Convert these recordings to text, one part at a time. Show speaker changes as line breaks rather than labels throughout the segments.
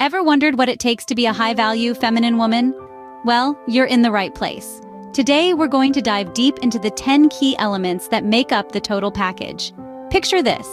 Ever wondered what it takes to be a high-value feminine woman? Well, you're in the right place. Today, we're going to dive deep into the 10 key elements that make up the total package. Picture this: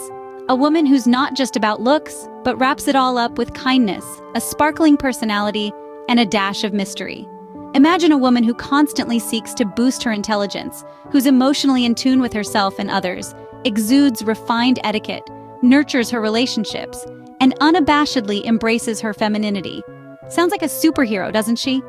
a woman who's not just about looks, but wraps it all up with kindness, a sparkling personality, and a dash of mystery. Imagine a woman who constantly seeks to boost her intelligence, who's emotionally in tune with herself and others, exudes refined etiquette, nurtures her relationships, and unabashedly embraces her femininity. Sounds like a superhero, doesn't she?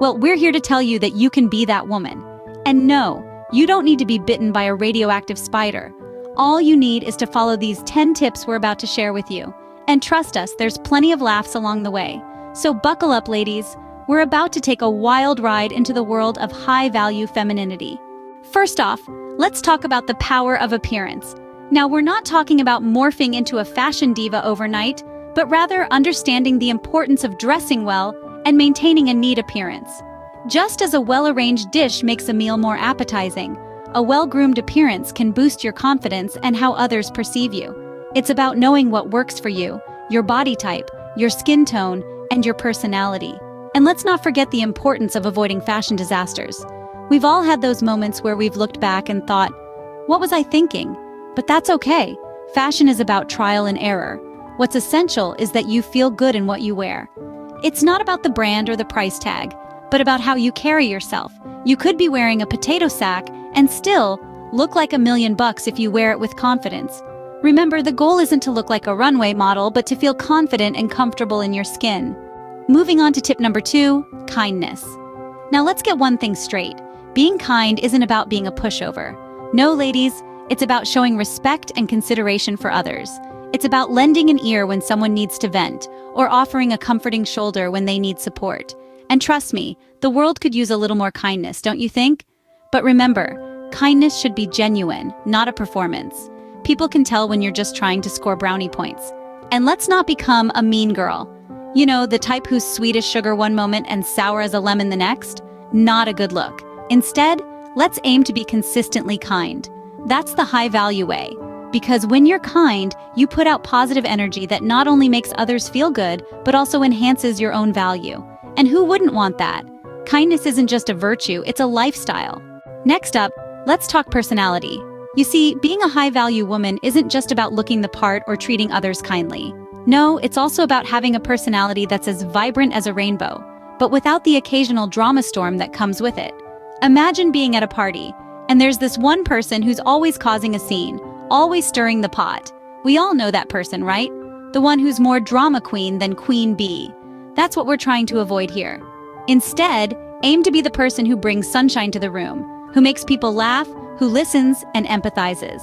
Well, we're here to tell you that you can be that woman. And no, you don't need to be bitten by a radioactive spider. All you need is to follow these 10 tips we're about to share with you. And trust us, there's plenty of laughs along the way. So buckle up, ladies. We're about to take a wild ride into the world of high-value femininity. First off, let's talk about the power of appearance. Now, we're not talking about morphing into a fashion diva overnight, but rather understanding the importance of dressing well and maintaining a neat appearance. Just as a well-arranged dish makes a meal more appetizing, a well-groomed appearance can boost your confidence and how others perceive you. It's about knowing what works for you, your body type, your skin tone, and your personality. And let's not forget the importance of avoiding fashion disasters. We've all had those moments where we've looked back and thought, "What was I thinking?" But that's okay. Fashion is about trial and error. What's essential is that you feel good in what you wear. It's not about the brand or the price tag, but about how you carry yourself. You could be wearing a potato sack and still look like $1,000,000 if you wear it with confidence. Remember, the goal isn't to look like a runway model, but to feel confident and comfortable in your skin. Moving on to tip number 2, kindness. Now let's get one thing straight. Being kind isn't about being a pushover. No, ladies, it's about showing respect and consideration for others. It's about lending an ear when someone needs to vent, or offering a comforting shoulder when they need support. And trust me, the world could use a little more kindness, don't you think? But remember, kindness should be genuine, not a performance. People can tell when you're just trying to score brownie points. And let's not become a mean girl. You know, the type who's sweet as sugar one moment and sour as a lemon the next? Not a good look. Instead, let's aim to be consistently kind. That's the high-value way. Because when you're kind, you put out positive energy that not only makes others feel good, but also enhances your own value. And who wouldn't want that? Kindness isn't just a virtue, it's a lifestyle. Next up, let's talk personality. You see, being a high-value woman isn't just about looking the part or treating others kindly. No, it's also about having a personality that's as vibrant as a rainbow, but without the occasional drama storm that comes with it. Imagine being at a party, and there's this one person who's always causing a scene, always stirring the pot. We all know that person, right? The one who's more drama queen than queen bee. That's what we're trying to avoid here. Instead, aim to be the person who brings sunshine to the room, who makes people laugh, who listens and empathizes.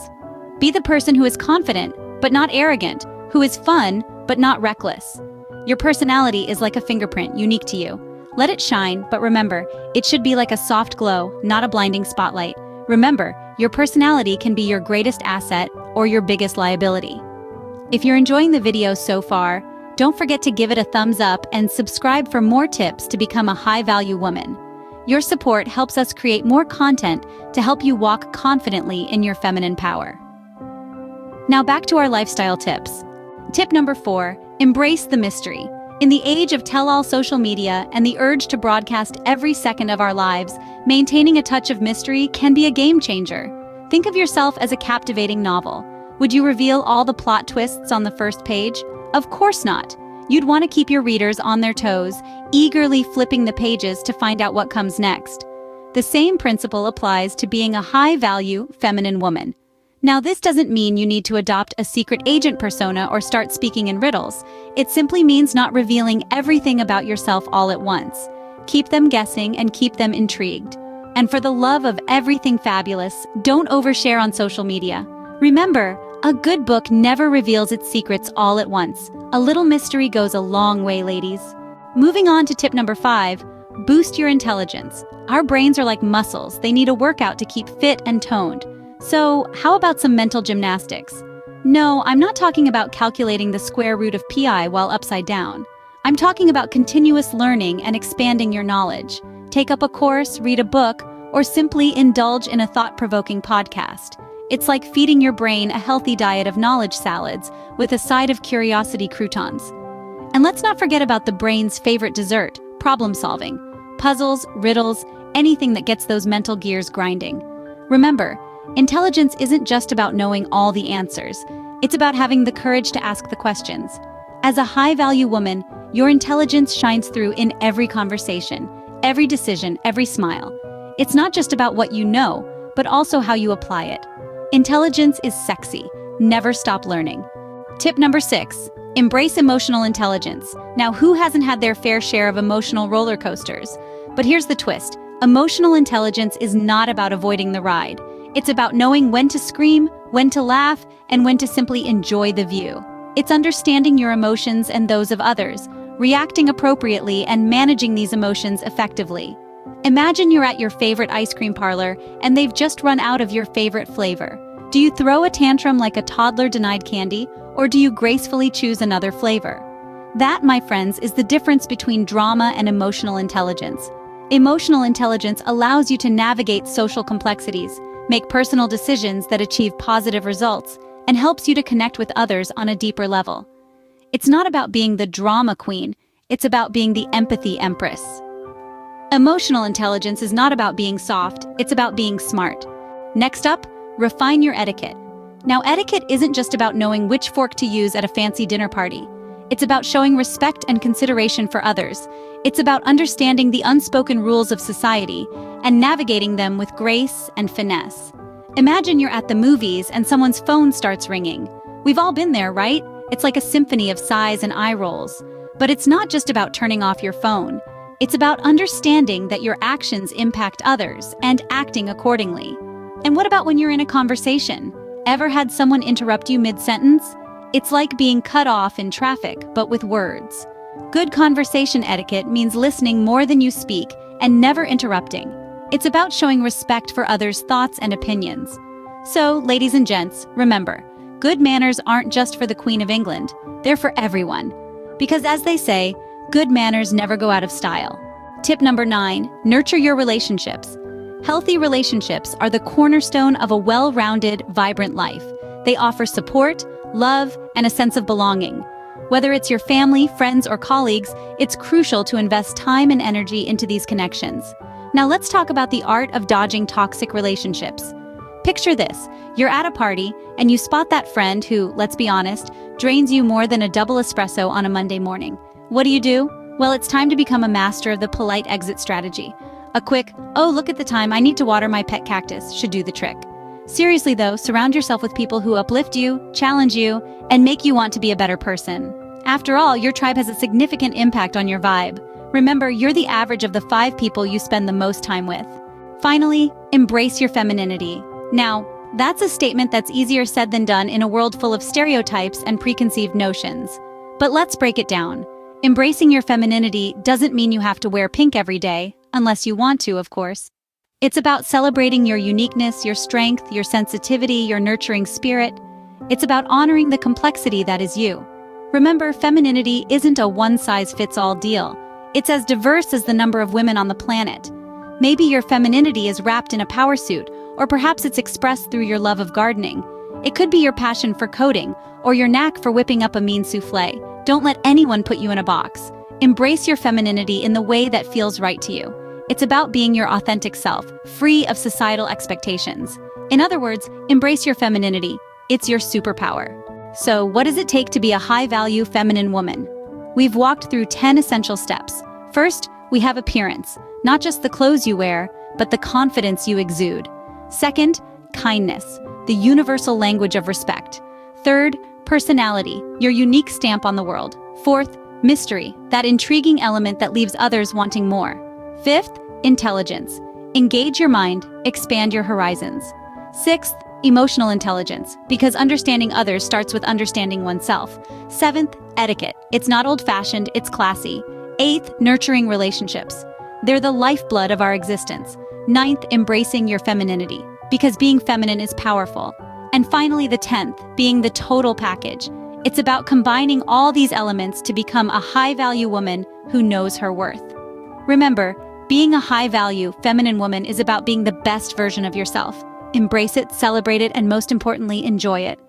Be the person who is confident, but not arrogant, who is fun, but not reckless. Your personality is like a fingerprint, unique to you. Let it shine, but remember, it should be like a soft glow, not a blinding spotlight. Remember, your personality can be your greatest asset or your biggest liability. If you're enjoying the video so far, don't forget to give it a thumbs up and subscribe for more tips to become a high-value woman. Your support helps us create more content to help you walk confidently in your feminine power. Now back to our lifestyle tips. Tip number 4, embrace the mystery. In the age of tell-all social media and the urge to broadcast every second of our lives, maintaining a touch of mystery can be a game changer. Think of yourself as a captivating novel. Would you reveal all the plot twists on the first page? Of course not. You'd want to keep your readers on their toes, eagerly flipping the pages to find out what comes next. The same principle applies to being a high-value, feminine woman. Now, this doesn't mean you need to adopt a secret agent persona or start speaking in riddles. It simply means not revealing everything about yourself all at once. Keep them guessing and keep them intrigued. And for the love of everything fabulous, don't overshare on social media. Remember, a good book never reveals its secrets all at once. A little mystery goes a long way, ladies. Moving on to tip number 5, boost your intelligence. Our brains are like muscles. They need a workout to keep fit and toned. So, how about some mental gymnastics? No, I'm not talking about calculating the square root of pi while upside down. I'm talking about continuous learning and expanding your knowledge. Take up a course, read a book, or simply indulge in a thought-provoking podcast. It's like feeding your brain a healthy diet of knowledge salads with a side of curiosity croutons. And let's not forget about the brain's favorite dessert, problem solving. Puzzles, riddles, anything that gets those mental gears grinding. Remember, intelligence isn't just about knowing all the answers. It's about having the courage to ask the questions. As a high-value woman, your intelligence shines through in every conversation, every decision, every smile. It's not just about what you know, but also how you apply it. Intelligence is sexy. Never stop learning. Tip number 6. Embrace emotional intelligence. Now, who hasn't had their fair share of emotional roller coasters? But here's the twist. Emotional intelligence is not about avoiding the ride. It's about knowing when to scream, when to laugh, and when to simply enjoy the view. It's understanding your emotions and those of others, reacting appropriately and managing these emotions effectively. Imagine you're at your favorite ice cream parlor and they've just run out of your favorite flavor. Do you throw a tantrum like a toddler denied candy, or do you gracefully choose another flavor? That, my friends, is the difference between drama and emotional intelligence. Emotional intelligence allows you to navigate social complexities, make personal decisions that achieve positive results, and helps you to connect with others on a deeper level. It's not about being the drama queen, it's about being the empathy empress. Emotional intelligence is not about being soft, it's about being smart. Next up, refine your etiquette. Now, etiquette isn't just about knowing which fork to use at a fancy dinner party. It's about showing respect and consideration for others. It's about understanding the unspoken rules of society and navigating them with grace and finesse. Imagine you're at the movies and someone's phone starts ringing. We've all been there, right? It's like a symphony of sighs and eye rolls. But it's not just about turning off your phone. It's about understanding that your actions impact others and acting accordingly. And what about when you're in a conversation? Ever had someone interrupt you mid-sentence? It's like being cut off in traffic, but with words. Good conversation etiquette means listening more than you speak and never interrupting. It's about showing respect for others' thoughts and opinions. So, ladies and gents, remember, good manners aren't just for the Queen of England, they're for everyone. Because as they say, good manners never go out of style. Tip number 9, nurture your relationships. Healthy relationships are the cornerstone of a well-rounded, vibrant life. They offer support, love, and a sense of belonging. Whether it's your family, friends, or colleagues, it's crucial to invest time and energy into these connections. Now let's talk about the art of dodging toxic relationships. Picture this, you're at a party, and you spot that friend who, let's be honest, drains you more than a double espresso on a Monday morning. What do? Well, it's time to become a master of the polite exit strategy. A quick, "Oh, look at the time, I need to water my pet cactus," should do the trick. Seriously though, surround yourself with people who uplift you, challenge you, and make you want to be a better person. After all, your tribe has a significant impact on your vibe. Remember, you're the average of the 5 people you spend the most time with. Finally, embrace your femininity. Now, that's a statement that's easier said than done in a world full of stereotypes and preconceived notions. But let's break it down. Embracing your femininity doesn't mean you have to wear pink every day, unless you want to, of course. It's about celebrating your uniqueness, your strength, your sensitivity, your nurturing spirit. It's about honoring the complexity that is you. Remember, femininity isn't a one-size-fits-all deal. It's as diverse as the number of women on the planet. Maybe your femininity is wrapped in a power suit, or perhaps it's expressed through your love of gardening. It could be your passion for coding, or your knack for whipping up a mean soufflé. Don't let anyone put you in a box. Embrace your femininity in the way that feels right to you. It's about being your authentic self, free of societal expectations. In other words, embrace your femininity. It's your superpower. So, what does it take to be a high-value feminine woman? We've walked through 10 essential steps. First, we have appearance, not just the clothes you wear, but the confidence you exude. Second, kindness, the universal language of respect. Third, personality, your unique stamp on the world. Fourth, mystery, that intriguing element that leaves others wanting more. Fifth, intelligence. Engage your mind, expand your horizons. Sixth, emotional intelligence, because understanding others starts with understanding oneself. Seventh, etiquette. It's not old-fashioned, it's classy. Eighth, nurturing relationships. They're the lifeblood of our existence. Ninth, embracing your femininity, because being feminine is powerful. And finally, the 10th, being the total package. It's about combining all these elements to become a high-value woman who knows her worth. Remember, being a high-value, feminine woman is about being the best version of yourself. Embrace it, celebrate it, and most importantly, enjoy it.